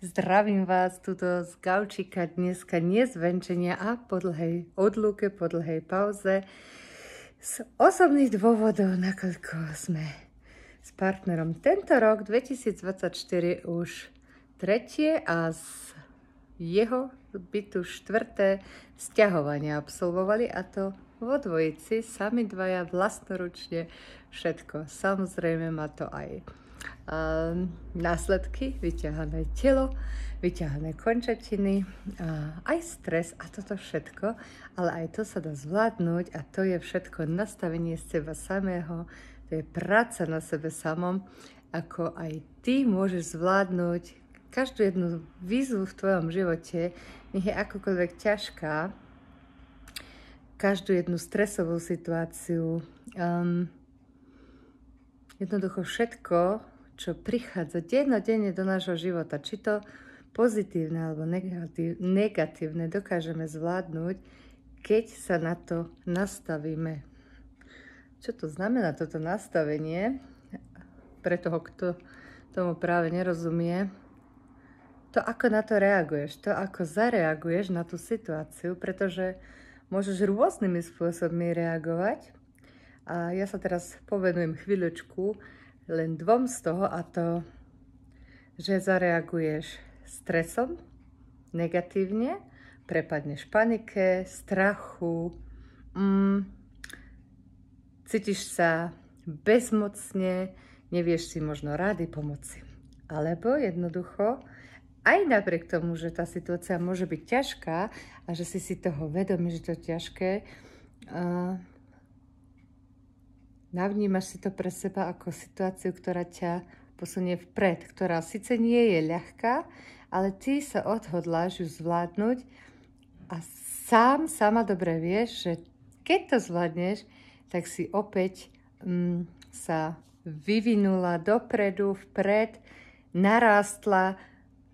Zdravím vás tuto z gaučika dneska nie z venčenia a po dlhej odluke, po dlhej pauze. Z osobných dôvodov, nakoľko sme s partnerom tento rok 2024 už tretie a z jeho bytu štvrté sťahovanie absolvovali, a to vo dvojici, sami dvaja vlastnoručne všetko. Samozrejme má to aj následky, vyťahané telo, vyťahané končatiny, aj stres a toto všetko, ale aj to sa dá zvládnuť a to je všetko nastavenie z seba samého, to je práca na sebe samom, ako aj ty môžeš zvládnuť každú jednu výzvu v tvojom živote, nech je akokoľvek ťažká, každú jednu stresovú situáciu, jednoducho všetko, čo prichádza dennodenne do nášho života, či to pozitívne alebo negatívne, dokážeme zvládnuť, keď sa na to nastavíme. Čo to znamená toto nastavenie? Pre toho, kto tomu práve nerozumie, to, ako na to reaguješ, to, ako zareaguješ na tú situáciu, pretože môžeš rôznymi spôsobmi reagovať. A ja sa teraz povenujem chvíľočku len dvom z toho, a to, že zareaguješ stresom negatívne, prepadneš panike, strachu, cítiš sa bezmocne, nevieš si možno rady pomoci. Alebo jednoducho, aj napriek tomu, že tá situácia môže byť ťažká a že si toho vedomý, že to je ťažké, navnímaš si to pre seba ako situáciu, ktorá ťa posunie vpred, ktorá síce nie je ľahká, ale ty sa odhodláš ju zvládnuť a sama dobre vieš, že keď to zvládneš, tak si opäť sa vyvinula dopredu, vpred, narástla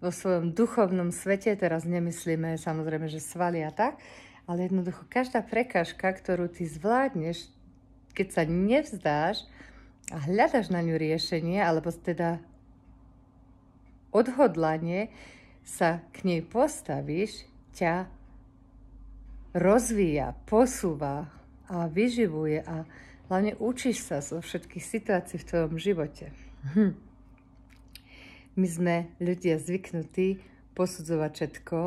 vo svojom duchovnom svete. Teraz nemyslíme samozrejme, že svaly a tak, ale jednoducho každá prekážka, ktorú ty zvládneš, keď sa nevzdáš a hľadaš na ňu riešenie, alebo teda odhodlanie sa k nej postavíš, ťa rozvíja, posúva a vyživuje a hlavne učíš sa zo všetkých situácií v tvojom živote. My sme ľudia zvyknutí posudzovať všetko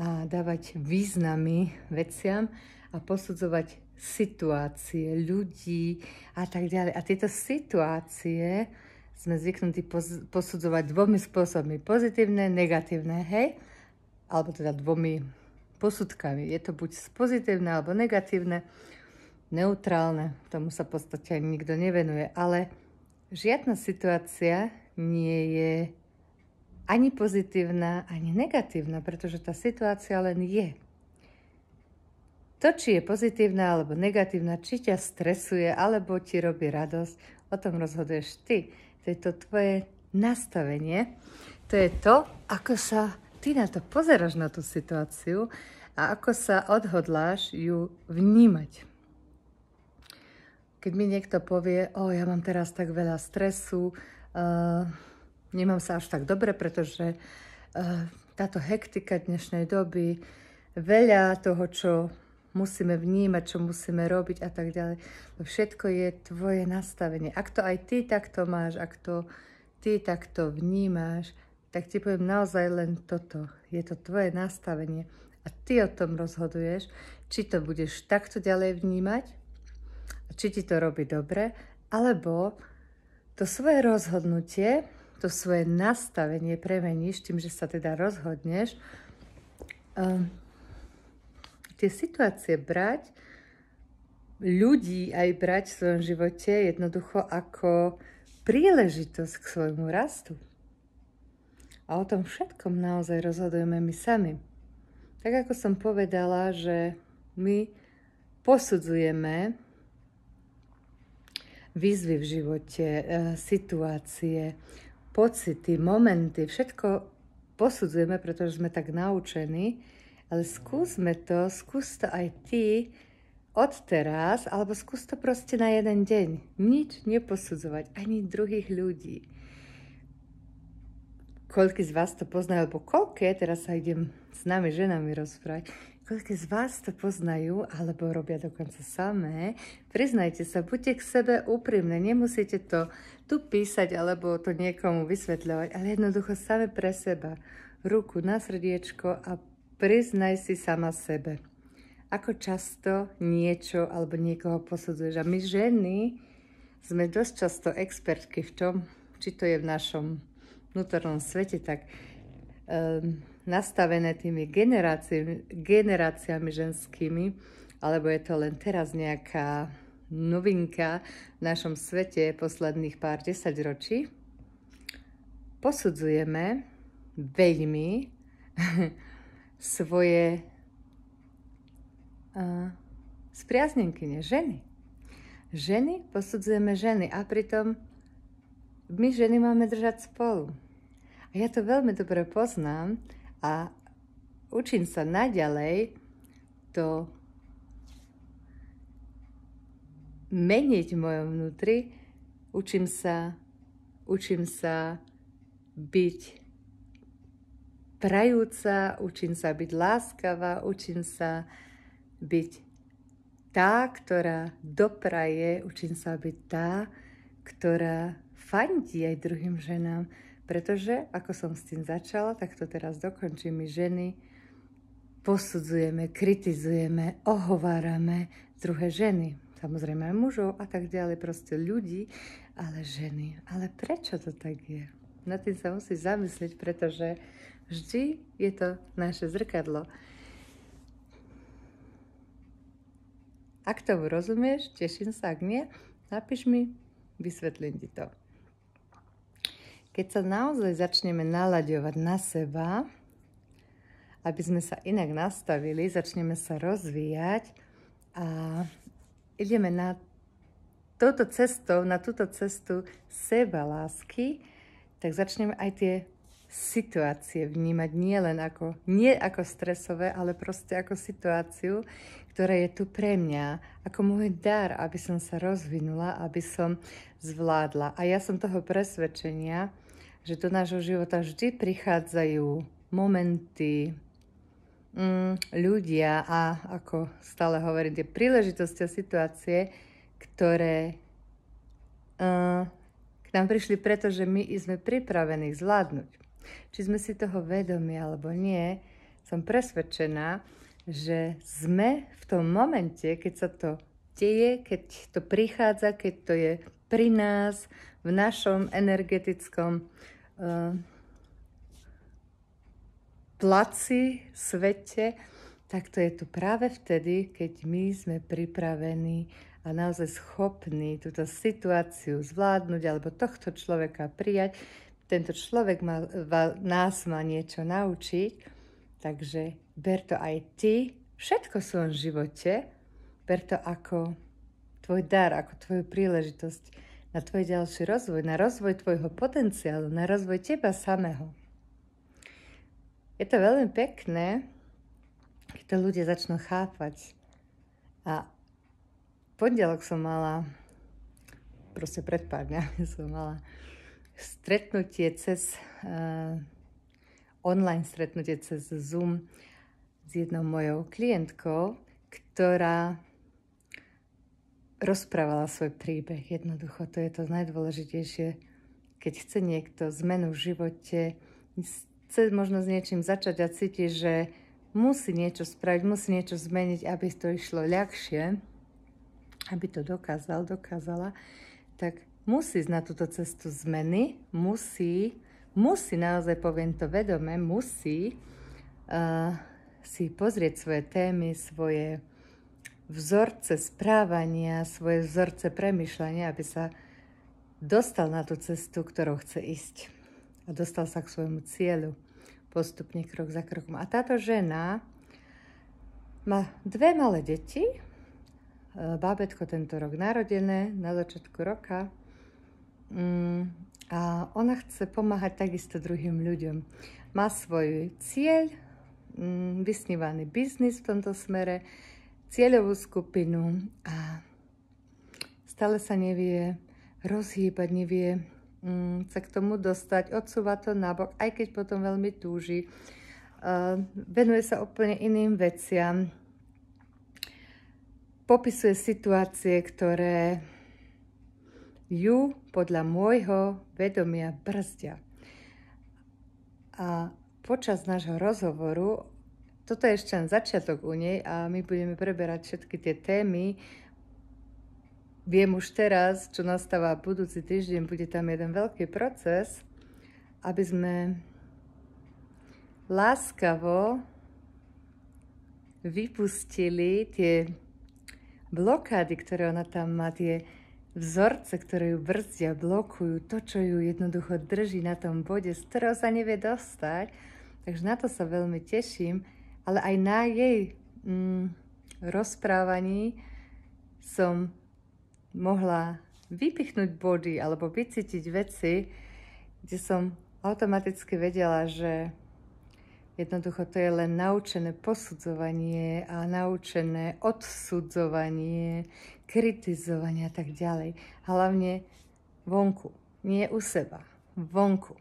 a dávať významy veciam a posudzovať situácie, ľudí a tak ďalej. A tieto situácie sme zvyknutí posudzovať dvomi spôsobmi. Pozitívne, negatívne, hej? Alebo teda dvomi posudkami. Je to buď pozitívne alebo negatívne, neutrálne. Tomu sa v podstate ani nikto nevenuje. Ale žiadna situácia nie je ani pozitívna, ani negatívna, pretože tá situácia len je. To, či je pozitívna alebo negatívna, či ťa stresuje, alebo ti robí radosť, o tom rozhoduješ ty. To je to tvoje nastavenie. To je to, ako sa ty na to pozeráš, na tú situáciu a ako sa odhodláš ju vnímať. Keď mi niekto povie, ja mám teraz tak veľa stresu, nemám sa až tak dobre, pretože táto hektika dnešnej doby, veľa toho, čo musíme vnímať, čo musíme robiť a tak ďalej. Všetko je tvoje nastavenie. Ak to aj ty takto máš, ak to ty takto vnímáš, tak ti poviem naozaj len toto. Je to tvoje nastavenie a ty o tom rozhoduješ, či to budeš takto ďalej vnímať, či ti to robí dobre, alebo to svoje rozhodnutie, to svoje nastavenie premeníš tým, že sa teda rozhodneš tie situácie brať, ľudí aj brať v svojom živote jednoducho ako príležitosť k svojmu rastu. A o tom všetkom naozaj rozhodujeme my sami. Tak ako som povedala, že my posudzujeme výzvy v živote, situácie, pocity, momenty, všetko posudzujeme, pretože sme tak naučení. Ale skús to aj ty odteraz, alebo skús to proste na jeden deň. Nič neposudzovať, ani druhých ľudí. koľko z vás to poznajú, alebo koľké, teraz sa idem s nami ženami rozprávať, koľko z vás to poznajú, alebo robia dokonca samé. Priznajte sa, buďte k sebe úprimné, nemusíte to tu písať, alebo to niekomu vysvetľovať, ale jednoducho same pre seba. Ruku na srdiečko a priznaj si sama sebe. Ako často niečo alebo niekoho posudzuješ. A my ženy sme dosť často expertky v tom, či to je v našom vnútornom svete tak nastavené tými generáciami ženskými, alebo je to len teraz nejaká novinka v našom svete posledných pár desaťročí. Posudzujeme veľmi svoje spriaznenkyne, ženy. Ženy posudzujeme ženy a pritom my ženy máme držať spolu. A ja to veľmi dobre poznám a učím sa naďalej to meniť v mojom vnútri. Učím sa byť prajúca, učím sa byť láskavá, učím sa byť tá, ktorá dopraje, učím sa byť tá, ktorá fandí aj druhým ženám. Pretože, ako som s tým začala, tak to teraz dokončím. My ženy posudzujeme, kritizujeme, ohovárame druhé ženy. Samozrejme aj mužov a tak ďalej, proste ľudí, ale ženy. Ale prečo to tak je? Nad tým sa musí zamyslieť, pretože vždy je to naše zrkadlo. Ak tomu rozumieš, teším sa, ak nie, napíš mi, vysvetlím ti to. Keď sa naozaj začneme nalaďovať na seba, aby sme sa inak nastavili, začneme sa rozvíjať a ideme na túto cestu sebalásky, tak začneme aj tie situácie vnímať nie ako stresové, ale proste ako situáciu, ktorá je tu pre mňa, ako môj dar, aby som sa rozvinula, aby som zvládla. A ja som toho presvedčenia, že do nášho života vždy prichádzajú momenty, ľudia a ako stále hovorím, tie príležitosti a situácie, ktoré k nám prišli preto, že my sme pripravení zvládnuť. Či sme si toho vedomi alebo nie, som presvedčená, že sme v tom momente, keď sa to deje, keď to prichádza, keď to je pri nás, v našom energetickom placi, svete, tak to je tu práve vtedy, keď my sme pripravení a naozaj schopní túto situáciu zvládnuť alebo tohto človeka prijať. Tento človek nás má niečo naučiť, takže ber to aj ty, všetko v svojom živote, ber to ako tvoj dar, ako tvoju príležitosť na tvoj ďalší rozvoj, na rozvoj tvojho potenciálu, na rozvoj teba samého. Je to veľmi pekné, keď to ľudia začnú chápať. A pondelok som mala, proste pred pár dňami som mala stretnutie online stretnutie cez Zoom s jednou mojou klientkou, ktorá rozprávala svoj príbeh. Jednoducho, to je to najdôležitejšie, keď chce niekto zmenu v živote, chce možno s niečím začať a cíti, že musí niečo spraviť, musí niečo zmeniť, aby to išlo ľahšie, aby to dokázala, tak musí ísť na túto cestu zmeny, musí naozaj, poviem to vedome, musí si pozrieť svoje témy, svoje vzorce správania, svoje vzorce premýšľania, aby sa dostal na tú cestu, ktorou chce ísť. A dostal sa k svojmu cieľu postupne, krok za krokom. A táto žena má 2 malé deti, bábätko tento rok narodené, na začiatku roka. A ona chce pomáhať takisto druhým ľuďom. Má svoj cieľ, vysnívaný biznis v tomto smere, cieľovú skupinu a stále sa nevie rozhýbať, nevie sa k tomu dostať, odsúva to nabok, aj keď potom veľmi túži. Venuje sa úplne iným veciam. Popisuje situácie, ktoré ju podľa môjho vedomia brzdia. A počas nášho rozhovoru, toto je ešte len začiatok u nej a my budeme preberať všetky tie témy. Viem už teraz, čo nastáva budúci týždeň, bude tam jeden veľký proces, aby sme láskavo vypustili tie blokády, ktoré ona tam má, tie vzorce, ktoré ju brzdia, blokujú, to, čo ju jednoducho drží na tom bode, z ktorého sa nevie dostať. Takže na to sa veľmi teším, ale aj na jej rozprávaní som mohla vypichnúť body alebo vycítiť veci, kde som automaticky vedela, že jednoducho to je len naučené posudzovanie a naučené odsudzovanie, kritizovanie a tak ďalej. Hlavne vonku, nie u seba, vonku.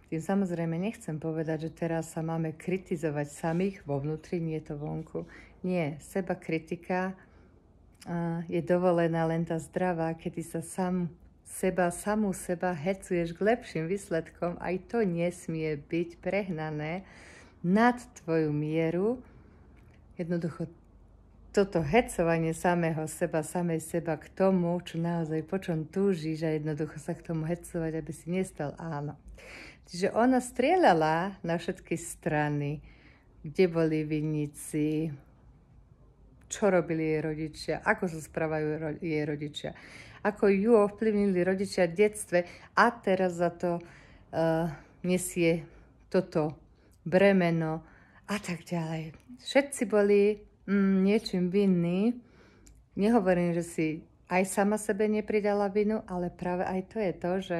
Tým samozrejme nechcem povedať, že teraz sa máme kritizovať samých vo vnútri, nie to vonku. Nie, seba kritika je dovolená len tá zdravá, kedy sa samú seba hecuješ k lepším výsledkom, aj to nesmie byť prehnané nad tvoju mieru. Jednoducho toto hecovanie samého seba, samej seba k tomu, čo naozaj po čom túžiš a jednoducho sa k tomu hecovať, aby si nestal áno. Čiže ona strieľala na všetky strany, kde boli vinníci, čo robili jej rodičia, ako sa správajú jej rodičia, ako ju ovplyvnili rodičia v detstve a teraz za to nesie toto bremeno a tak ďalej. Všetci boli niečím vinní. Nehovorím, že si aj sama sebe nepridala vinu, ale práve aj to je to, že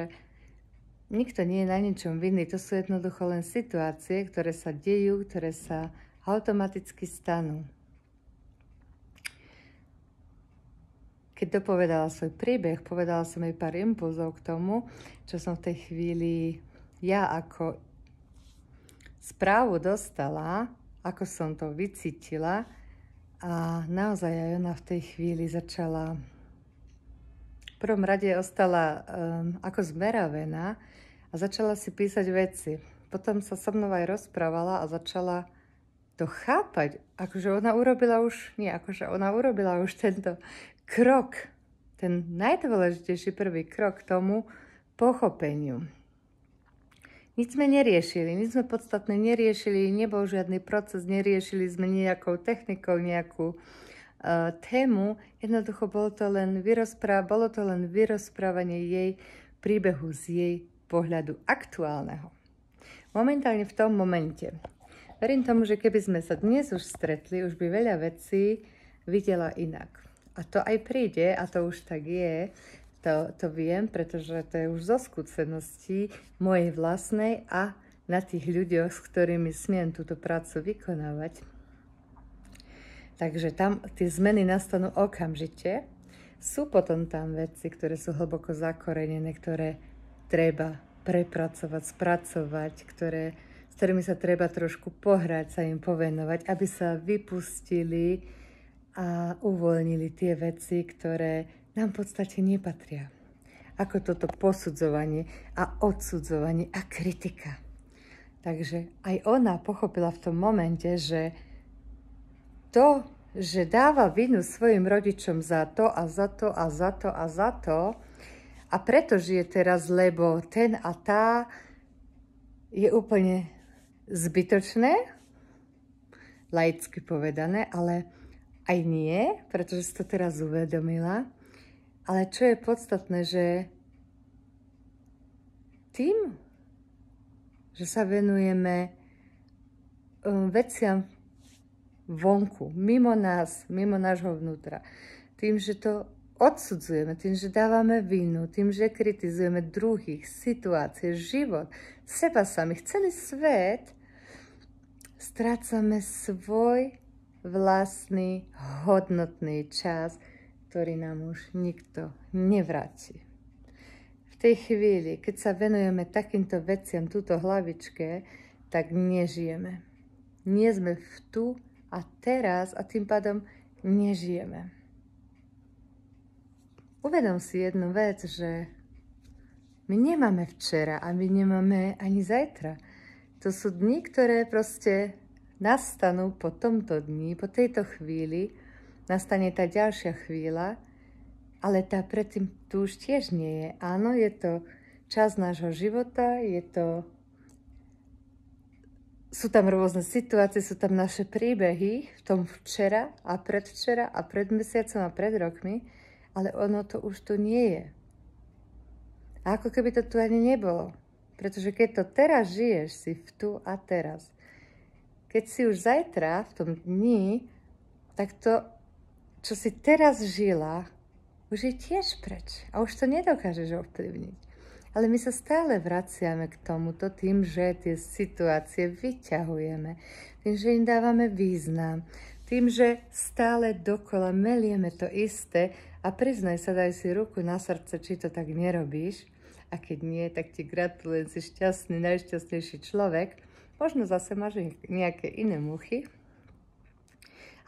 nikto nie je na ničom vinný. To sú jednoducho len situácie, ktoré sa dejú, ktoré sa automaticky stanú. Keď dopovedala svoj príbeh, povedala som jej pár impulzov k tomu, čo som v tej chvíli ja ako správu dostala, ako som to vycítila a naozaj aj ona v tej chvíli začala, v prvom rade ostala ako zmeravená a začala si písať veci. Potom sa so mnou aj rozprávala a začala to chápať, ona urobila už tento krok, ten najdôležitejší prvý krok k tomu pochopeniu. Nič sme neriešili, nič sme podstatné neriešili, nebol žiadny proces, neriešili sme nejakou technikou, nejakú tému. Jednoducho bolo to len vyrozprávanie jej príbehu z jej pohľadu aktuálneho. Momentálne v tom momente. Verím tomu, že keby sme sa dnes už stretli, už by veľa vecí videla inak. A to aj príde, a to už tak je, to viem, pretože to je už zo skúseností mojej vlastnej a na tých ľuďoch, s ktorými smiem túto prácu vykonávať. Takže tam tie zmeny nastanú okamžite. Sú potom tam veci, ktoré sú hlboko zakorenené, ktoré treba prepracovať, spracovať, s ktorými sa treba trošku pohrať, sa im povenovať, aby sa vypustili a uvoľnili tie veci, ktoré nám v podstate nepatria. Ako toto posudzovanie a odsudzovanie a kritika. Takže aj ona pochopila v tom momente, že to, že dáva vinu svojim rodičom za to a za to a za to a za to a preto žije teraz, lebo ten a tá je úplne zbytočné, laicky povedané, ale aj nie, pretože si to teraz uvedomila. Ale čo je podstatné, že tým, že sa venujeme veciam vonku, mimo nás, mimo nášho vnútra, tým, že to odsudzujeme, tým, že dávame vinu, tým, že kritizujeme druhých, situácie, život, seba samých, celý svet, strácame svoj vlastný hodnotný čas, ktorý nám už nikto nevráti. V tej chvíli, keď sa venujeme takýmto veciam, túto hlavičke, tak nežijeme. Nie sme v tu a teraz a tým pádom nežijeme. Uvedom si jednu vec, že my nemáme včera a my nemáme ani zajtra. To sú dni, ktoré proste nastanú po tomto dni, po tejto chvíli, nastane tá ďalšia chvíľa, ale tá predtým tu už tiež nie je. Áno, je to čas nášho života, sú tam rôzne situácie, sú tam naše príbehy v tom včera a pred mesiacom a pred rokmi, ale ono to už tu nie je. A ako keby to tu ani nebolo. Pretože keď to teraz žiješ, si v tu a teraz. Keď si už zajtra, v tom dni, tak to, čo si teraz žila, už je tiež preč. A už to nedokážeš ovplyvniť. Ale my sa stále vraciame k tomuto tým, že tie situácie vyťahujeme. Tým, že im dávame význam. Tým, že stále dokola melieme to isté a priznaj sa, daj si ruku na srdce, či to tak nerobíš. A keď nie, tak ti gratulujem, si šťastný, najšťastnejší človek. Možno zase máš nejaké iné muchy.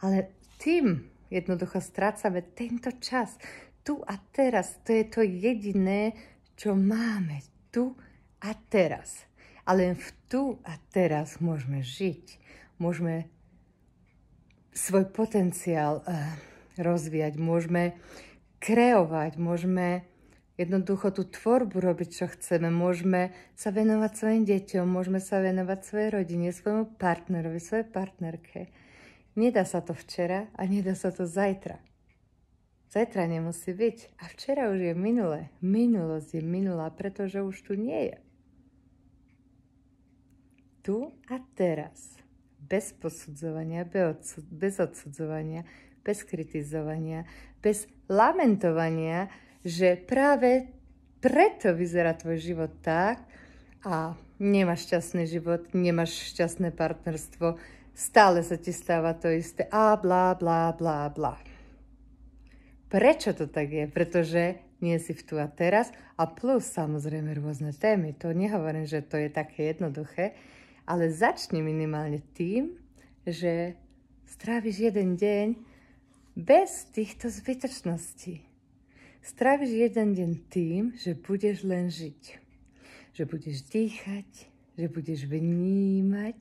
Ale tým jednoducho strácame tento čas. Tu a teraz. To je to jediné, čo máme. Tu a teraz. A len v tu a teraz môžeme žiť. Môžeme svoj potenciál rozvíjať. Môžeme kreovať. Môžeme jednoducho tú tvorbu robiť, čo chceme. Môžeme sa venovať svojim deťom, môžeme sa venovať svojej rodine, svojmu partnerovi, svojej partnerke. Nedá sa to včera a nedá sa to zajtra. Zajtra nemusí byť. A včera už je minulé. Minulosť je minulá, pretože už tu nie je. Tu a teraz. Bez posudzovania, bez odsudzovania, bez kritizovania, bez lamentovania, že práve preto vyzerá tvoj život tak a nemáš šťastný život, nemáš šťastné partnerstvo, stále sa ti stáva to isté a blá, blá, blá, blá. Prečo to tak je? Pretože nie si v tu a teraz a plus samozrejme rôzne témy. To nehovorím, že to je také jednoduché, ale začni minimálne tým, že stráviš jeden deň bez týchto zbytočností. Stráviš jeden deň tým, že budeš len žiť. Že budeš dýchať, že budeš vnímať,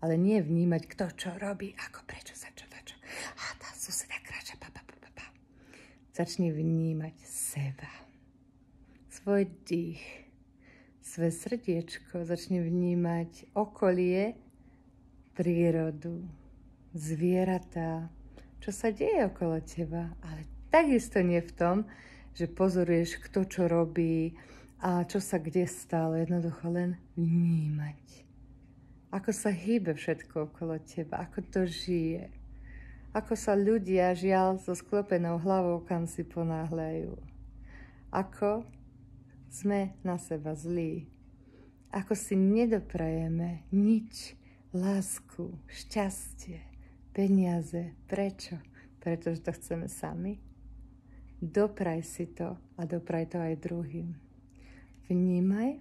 ale nie vnímať, kto čo robí, ako, prečo, za čo, čo. A tá suseda kráča, pa. Začni vnímať seba. Svoj dých, svoje srdiečko. Začni vnímať okolie, prírodu, zvieratá, čo sa deje okolo teba, ale takisto nie v tom, že pozoruješ, kto čo robí a čo sa kde stalo. Jednoducho len vnímať. Ako sa hýbe všetko okolo teba, ako to žije. Ako sa ľudia, žiaľ, so sklopenou hlavou kam si ponáhľajú. Ako sme na seba zlí. Ako si nedoprajeme nič, lásku, šťastie, peniaze. Prečo? Pretože to chceme sami. Dopraj si to a dopraj to aj druhým. Vnímaj.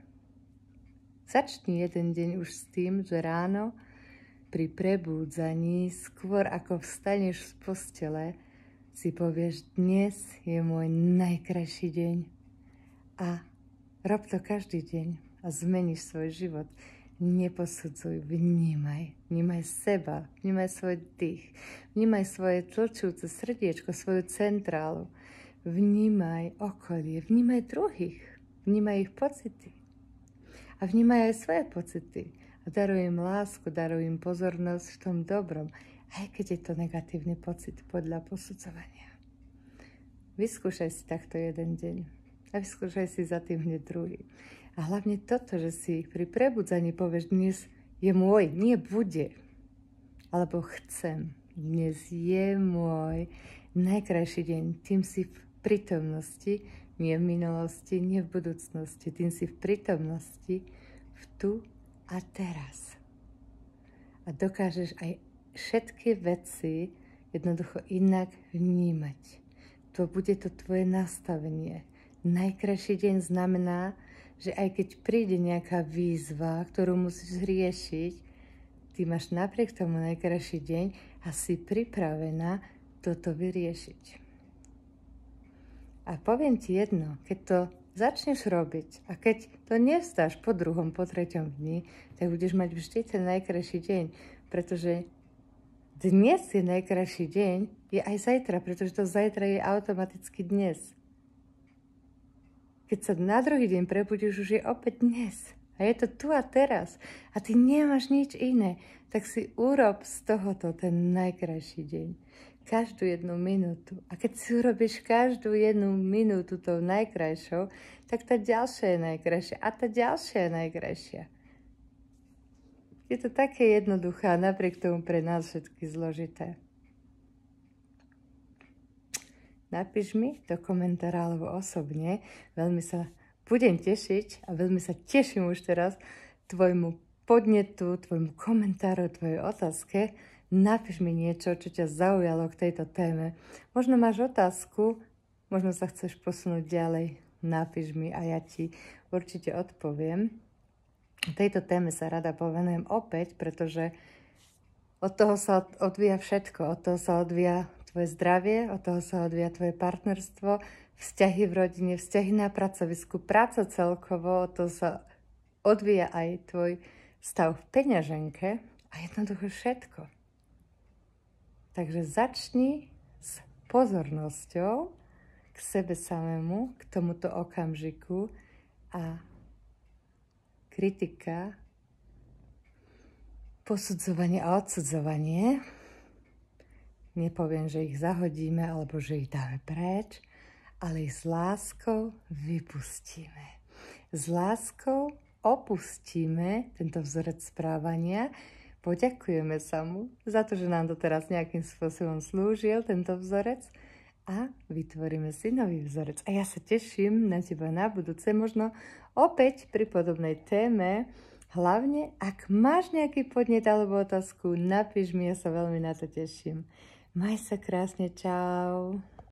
Začni jeden deň už s tým, že ráno pri prebúdzaní, skôr ako vstaneš z postele, si povieš, dnes je môj najkrajší deň. A rob to každý deň a zmeníš svoj život. Neposudzuj, vnímaj. Vnímaj seba, vnímaj svoj dých, vnímaj svoje tlčujúce srdiečko, svoju centrálu. Vnímaj okolie, vnímaj druhých, vnímaj ich pocity. A vnímaj aj svoje pocity. A daruj im lásku, daruj im pozornosť v tom dobrom, aj keď je to negatívny pocit podľa posudzovania. Vyskúšaj si takto jeden deň a vyskúšaj si za tým hneď druhý. A hlavne toto, že si pri prebudzaní povieš, dnes je môj, nie bude. Alebo chcem, dnes je môj najkrajší deň, tým si v prítomnosti, nie v minulosti, nie v budúcnosti. Tým si v prítomnosti, v tu a teraz. A dokážeš aj všetky veci jednoducho inak vnímať. To bude to tvoje nastavenie. Najkrajší deň znamená, že aj keď príde nejaká výzva, ktorú musíš riešiť, ty máš napriek tomu najkrajší deň a si pripravená toto vyriešiť. A poviem ti jedno, keď to začneš robiť a keď to nevstáš po druhom, po treťom dni, tak budeš mať vždy ten najkrajší deň, pretože dnes je najkrajší deň, je aj zajtra, pretože to zajtra je automaticky dnes. Keď sa na druhý deň prebudíš, už je opäť dnes. A je to tu a teraz. A ty nemáš nič iné. Tak si urob z tohoto ten najkrajší deň. Každú jednu minútu. A keď si urobíš každú jednu minútu tou najkrajšou, tak tá ďalšia je najkrajšia. A tá ďalšia je najkrajšia. Je to také jednoduché a napriek tomu pre nás všetky zložité. Napíš mi do komentára alebo osobne. Veľmi sa budem tešiť a veľmi sa teším už teraz tvojmu podnetu, tvojmu komentáru, tvojej otázke. Napíš mi niečo, čo ťa zaujalo k tejto téme. Možno máš otázku, možno sa chceš posunúť ďalej. Napíš mi a ja ti určite odpoviem. Tejto téme sa rada povenujem opäť, pretože od toho sa odvíja všetko. Od toho sa odvíja tvoje zdravie, od toho sa odvíja tvoje partnerstvo, vzťahy v rodine, vzťahy na pracovisku, práca celkovo, od toho sa odvíja aj tvoj stav v peňaženke a jednoducho všetko. Takže začni s pozornosťou k sebe samému, k tomuto okamžiku a kritika, posudzovanie a odsudzovanie. Nepoviem, že ich zahodíme alebo že ich dáme preč, ale ich s láskou vypustíme. S láskou opustíme tento vzorec správania, poďakujeme sa mu za to, že nám to teraz nejakým spôsobom slúžil, tento vzorec, a vytvoríme si nový vzorec. A ja sa teším na teba na budúce, možno opäť pri podobnej téme. Hlavne, ak máš nejaký podnet alebo otázku, napíš mi, ja sa veľmi na to teším. Maj sa krásne, čau.